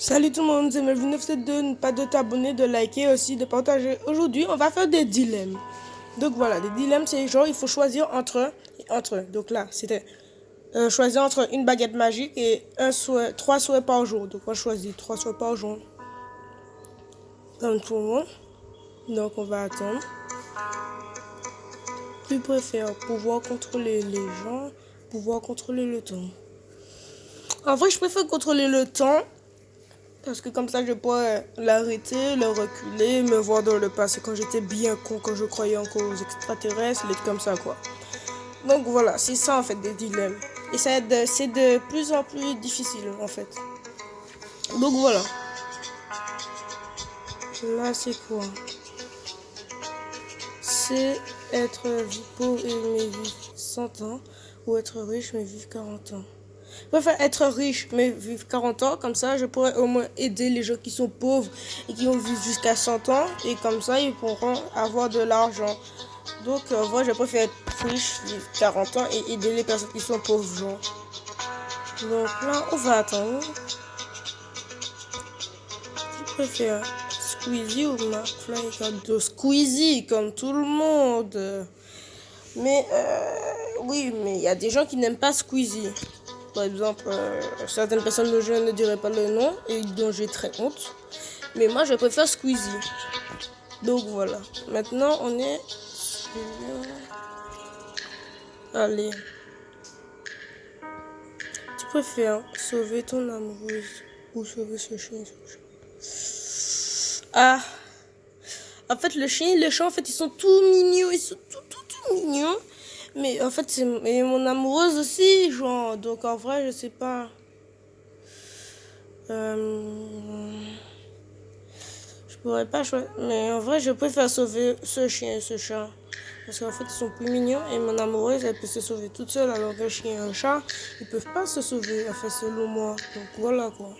Salut tout le monde, c'est Melvin 972, ne pas de t'abonner, de liker aussi, de partager. Aujourd'hui, on va faire des dilemmes. Donc voilà, des dilemmes, c'est genre, il faut choisir entre. Donc là, c'était choisir entre une baguette magique et trois souhaits par jour. Donc on choisit 3 souhaits par jour. Comme tout le monde. Donc on va attendre. Tu préfères pouvoir contrôler les gens, pouvoir contrôler le temps. En vrai, je préfère contrôler le temps. Parce que comme ça, je pourrais l'arrêter, le reculer, me voir dans le passé quand j'étais bien con, quand je croyais encore aux extraterrestres, les trucs comme ça, quoi. Donc voilà, c'est ça en fait des dilemmes. Et c'est de plus en plus difficile en fait. Donc voilà. Là, c'est quoi? C'est être pauvre mais vivre 100 ans ou être riche mais vivre 40 ans. Je préfère être riche mais vivre 40 ans, comme ça je pourrais au moins aider les gens qui sont pauvres et qui vont vivre jusqu'à 100 ans et comme ça ils pourront avoir de l'argent. Donc moi je préfère être riche, vivre 40 ans et aider les personnes qui sont pauvres, genre. Donc là on va attendre. Je préfère Squeezie ou McFly comme Squeezie comme tout le monde. Mais oui, mais il y a des gens qui n'aiment pas Squeezie. Par exemple, certaines personnes dont je ne dirais pas le nom et dont j'ai très honte. Mais moi, je préfère Squeezie. Donc voilà. Maintenant, on est sur... Allez. Tu préfères sauver ton amoureuse ou sauver ce chien? Ah. En fait, le chien et le chat, en fait, ils sont tout mignons. Ils sont tout mignons. Mais en fait, c'est mon amoureuse aussi, genre. Donc en vrai, je sais pas. Je pourrais pas choisir. Mais en vrai, je préfère sauver ce chien et ce chat. Parce qu'en fait, ils sont plus mignons. Et mon amoureuse, elle peut se sauver toute seule. Alors qu'un chien et un chat, ils peuvent pas se sauver. Enfin, selon moi. Donc voilà quoi.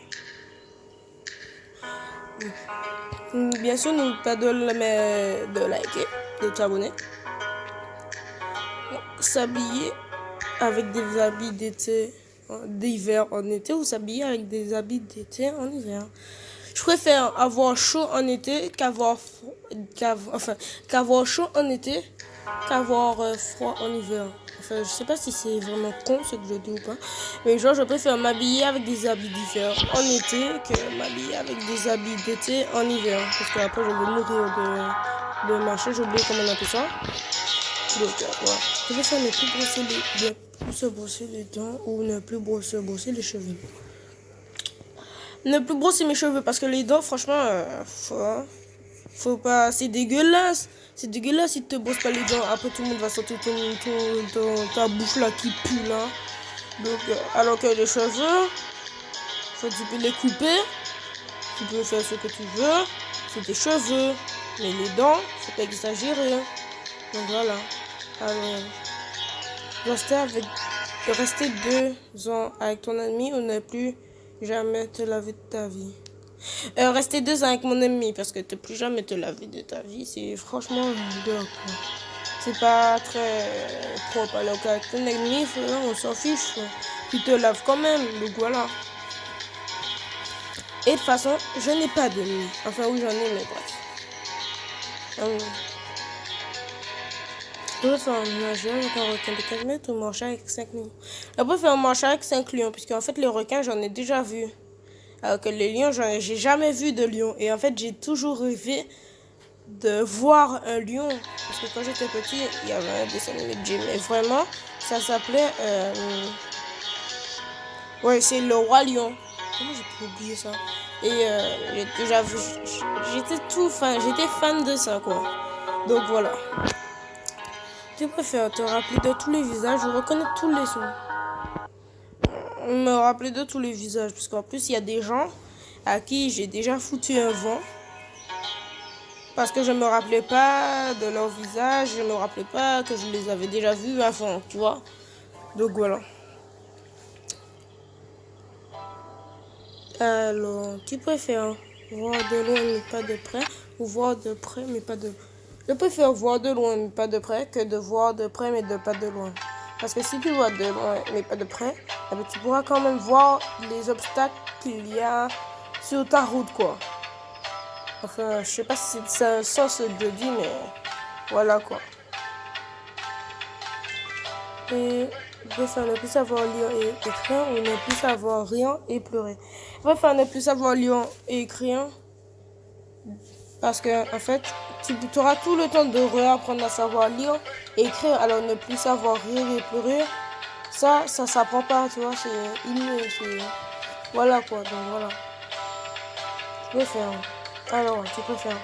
Bien sûr, n'oublie pas de liker, de t'abonner. S'habiller avec des habits d'été, d'hiver en été, ou s'habiller avec des habits d'été en hiver. Je préfère avoir chaud en été qu'avoir chaud en été qu'avoir froid en hiver. Enfin, je sais pas si c'est vraiment con ce que je dis ou pas, mais genre je préfère m'habiller avec des habits d'hiver en été que m'habiller avec des habits d'été en hiver, parce que après je vais mourir de machin, j'ai oublié comment on appelle ça. Donc ouais. Je préfère ne plus se brosser les dents ou ne plus se brosser les cheveux. Ne plus brosser mes cheveux parce que les dents, franchement, faut pas. C'est dégueulasse. C'est dégueulasse si tu te brosses pas les dents. Après, tout le monde va sentir ta bouche là qui pue là. Donc, alors que les cheveux, tu peux les couper. Tu peux faire ce que tu veux. C'est tes cheveux. Mais les dents, faut pas exagérer. Donc voilà. Alors, rester 2 ans avec ton ami ou ne plus jamais te laver de ta vie. Rester 2 ans avec mon ami parce que ne plus jamais te laver de ta vie, c'est franchement dur. C'est pas très propre. Alors qu'avec ton ami, on s'en fiche. Tu te laves quand même. Donc voilà. Et de toute façon, je n'ai pas d'amis. Enfin, oui, j'en ai, mais bref. Je préfère nager avec un requin de 4 mètres ou marcher avec 5 lions. Je préfère marcher avec 5 lions, puisque en fait, les requins, j'en ai déjà vu. Alors que les lions, j'ai jamais vu de lion. Et en fait, j'ai toujours rêvé de voir un lion. Parce que quand j'étais petit, il y avait un dessin animé de Jim. Et vraiment, ça s'appelait... Ouais, c'est le roi lion. Comment j'ai pu oublier ça? Et j'ai déjà vu... J'étais fan de ça, quoi. Donc voilà. Tu préfères te rappeler de tous les visages ou reconnaître tous les sons? Me rappeler de tous les visages, parce qu'en plus il y a des gens à qui j'ai déjà foutu un vent parce que je me rappelais pas de leur visage, je me rappelais pas que je les avais déjà vus avant, tu vois. Donc voilà. Alors, tu préfères voir de loin mais pas de près ou voir de près mais pas de... Je préfère voir de loin mais pas de près que de voir de près mais pas de loin. Parce que si tu vois de loin mais pas de près, tu pourras quand même voir les obstacles qu'il y a sur ta route, quoi. Enfin, je sais pas si c'est un sens que je dis, mais voilà, quoi. Et bref, ne plus savoir lire et écrire ou ne plus savoir rien et pleurer. Bref, ne plus savoir lire et écrire parce que, en fait, tu auras tout le temps de réapprendre à savoir lire et écrire, alors ne plus savoir rire et pleurer, ça s'apprend pas, tu vois, c'est inné, c'est... Voilà, quoi, donc voilà. Tu préfères. Alors, tu préfères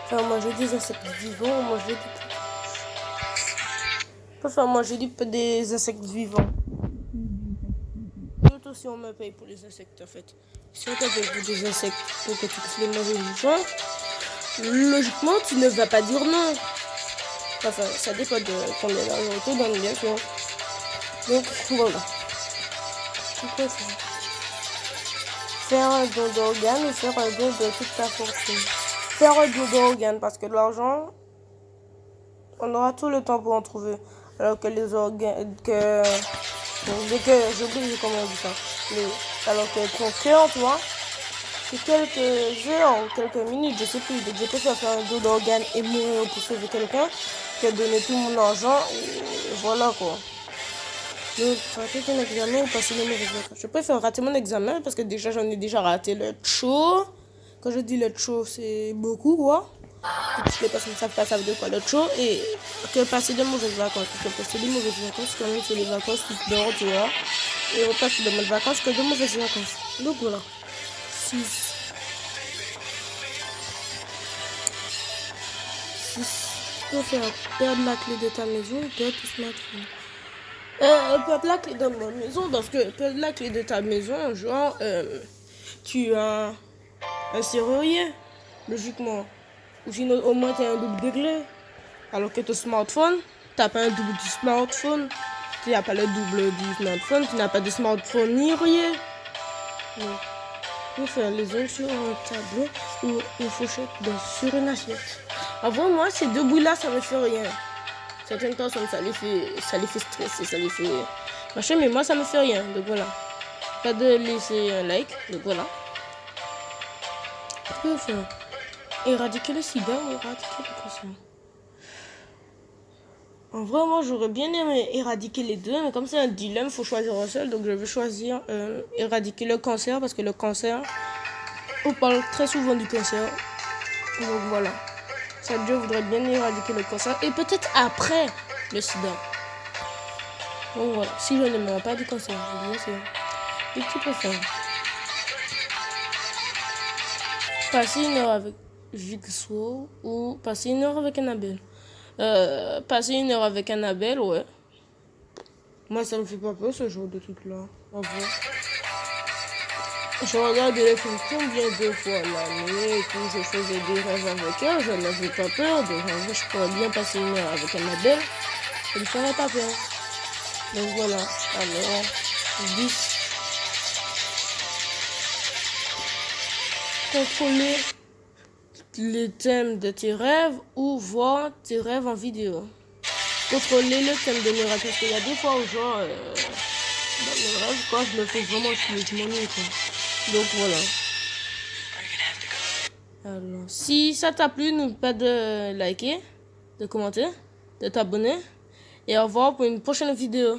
faire manger des insectes vivants ou manger des... Je préfère manger des insectes vivants. Surtout si on me paye pour les insectes, en fait. Si on te paye pour des insectes pour que tu puisses les manger vivants, logiquement, tu ne vas pas dire non. Enfin, ça dépend de combien d'argent tu te donnes, bien sûr. Donc, voilà. Tu préfères faire un don d'organes ou faire un don de toute ta fortune? Faire un don d'organes parce que l'argent, on aura tout le temps pour en trouver. Alors que les organes, dès que j'oublie comment on dit ça. Alors que ton cœur, tu vois, c'est quelques heures ou quelques minutes, je sais plus. Donc je préfère faire un don d'organes et mourir pour sauver quelqu'un que donner tout mon argent et voilà, quoi. Donc, rater ton examen ou passer les mauvaises vacances. Je préfère rater mon examen parce que déjà j'en ai déjà raté le chaud. Quand je dis le chaud, c'est beaucoup, quoi. Toutes les personnes ne savent pas, ça veut dire quoi le chaud. Et que passer de mauvaises vacances. Parce que passer de mauvaises vacances, quand même, c'est les vacances qui dort, tu vois. Et repasser de bonnes vacances que de mauvaises vacances. Donc voilà. 6. Tu peux faire perdre la clé de ta maison ou perdre ton smartphone. Perdre la clé de ma maison, parce que perdre la clé de ta maison, genre, tu as un serrurier, logiquement. Ou sinon, au moins, tu as un double de clé. Alors que ton smartphone, tu n'as pas un double du smartphone. Tu n'as pas le double du smartphone, tu n'as pas de smartphone ni rien. Donc, tu peux faire les ongles sur un tableau ou une fourchette sur une assiette. Avant, moi, ces deux bouts-là, ça me fait rien. Certaines personnes, ça les fait stresser, ça les fait machin, mais moi, ça me fait rien. Donc voilà. Pas de laisser un like. Donc voilà. Tu peux faire éradiquer le sida ou éradiquer le cancer. En vrai, moi, j'aurais bien aimé éradiquer les deux, mais comme c'est un dilemme, il faut choisir un seul. Donc je vais choisir éradiquer le cancer, parce que le cancer, on parle très souvent du cancer. Donc voilà. Ça, Dieu voudrait bien éradiquer le cancer. Et peut-être après le sida. Donc voilà. Si je ne meurs pas du cancer, bien sûr. Et tu préfères passer une heure avec Jigsaw ou passer une heure avec Annabelle? Passer une heure avec Annabelle, ouais. Moi, ça me fait pas peur ce genre de truc-là. En vrai. Je regardais les films combien de fois l'année et tout, je faisais des rêves avec elle, je n'avais pas peur, donc en vrai je pourrais bien passer une heure avec Annabelle, je ne ferais pas peur. Donc voilà, alors 10. Contrôler les thèmes de tes rêves ou voir tes rêves en vidéo. Contrôler le thème de mes rêves, parce qu'il y a des fois où genre, dans mes rêves, quoi, je me fais vraiment chier, je m'ennuie, quoi. Donc voilà. Alors, si ça t'a plu, n'oublie pas de liker, de commenter, de t'abonner. Et au revoir pour une prochaine vidéo.